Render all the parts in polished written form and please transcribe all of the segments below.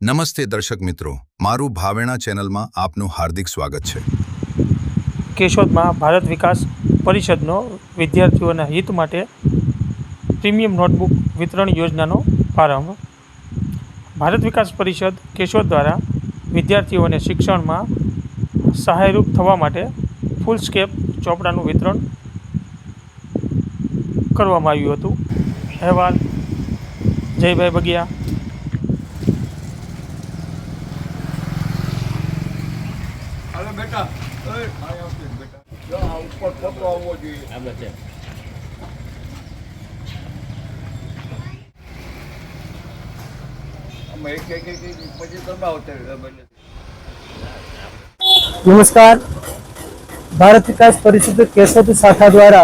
નમસ્તે દર્શક મિત્રો, મારું ભાવેણા ચેનલમાં આપનું હાર્દિક સ્વાગત છે। કેશોદમાં ભારત વિકાસ પરિષદનો વિદ્યાર્થીઓના હિત માટે પ્રીમિયમ નોટબુક વિતરણ યોજનાનો પ્રારંભ। ભારત વિકાસ પરિષદ કેશોદ દ્વારા વિદ્યાર્થીઓને શિક્ષણમાં સહાયરૂપ થવા માટે ફૂલસ્કેપ ચોપડાનું વિતરણ કરવામાં આવ્યું હતું। અહેવાલ જયભાઈ બગિયા। બેટા ઉપર ફોટો આવવો જોઈએ। नमस्कार। भारत विकास परिषद केशोद शाखा द्वारा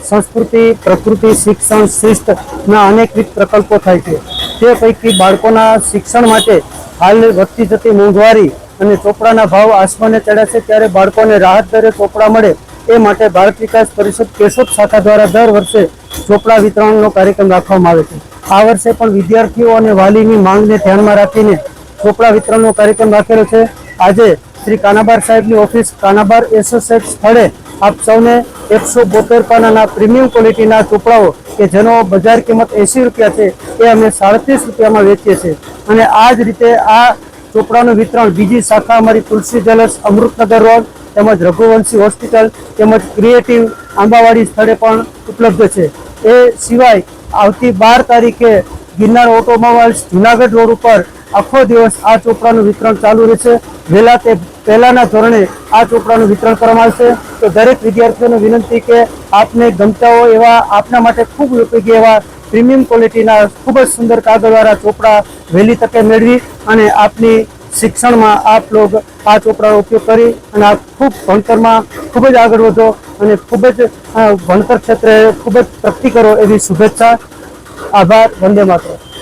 संस्कृति प्रकृति शिक्षण शिस्त अनेकविध प्रकल्पों थाय छे। ते पैकी बाळकोना शिक्षण माटे हाल વધતી જતી મોંઘવારી અને ચોપડાના ભાવ આસમાને ચડ્યા છે, ત્યારે બાળકોને રાહત દરે ચોપડા મળે એ માટે ભારત વિકાસ પરિષદ કેશોદ શાખા દ્વારા દર વર્ષે ચોપડા વિતરણનો કાર્યક્રમ રાખવામાં આવે છે। આ વર્ષે પણ વિદ્યાર્થીઓ અને વાલીની માંગને ધ્યાનમાં રાખીને ચોપડા વિતરણનો કાર્યક્રમ રાખેલો છે। આજે શ્રી કાનાબાર સાહેબની ઓફિસ કાનાબાર એસોસિએટ સ્થળે આપ સૌને 172 પાનાના પ્રીમિયમ ક્વોલિટીના ચોપડાઓ કે જેનો બજાર કિંમત 80 રૂપિયા છે એ અમે 37 રૂપિયામાં વેચીએ છીએ। અને આ જ રીતે આ ચોપડાનું વિતરણ બીજી શાખા અમારી તુલસી જ્વેલર્સ અમૃતનગર રોડ તેમજ રઘુવંશી હોસ્પિટલ તેમજ ક્રિએટિવ આંબાવાડી સ્થળે પણ ઉપલબ્ધ છે। એ સિવાય આવતી 12 તારીખે ગિરનાર ઓટોમોબાઈલ્સ જુનાગઢ રોડ ઉપર આખો દિવસ આ ચોપડાનું વિતરણ ચાલુ રહેશે। વહેલા તે પહેલાના ધોરણે આ ચોપડાનું વિતરણ કરવામાં આવશે। તો દરેક વિદ્યાર્થીઓને વિનંતી કે આપને ગમતા હોય એવા આપના માટે ખૂબ ઉપયોગી એવા પ્રીમિયમ ક્વોલિટીના ખૂબ જ સુંદર કાગળવાળા ચોપડા વહેલી તકે મેળવી અને આપની શિક્ષણમાં આપ લોગ આ ચોપડાનો ઉપયોગ કરી અને આપ ખૂબ ભણતરમાં ખૂબ જ આગળ વધો અને ખૂબ જ ભણતર ક્ષેત્રે ખૂબ જ પ્રગતિ કરો એવી શુભેચ્છા। આભાર। વંદે માતરમ।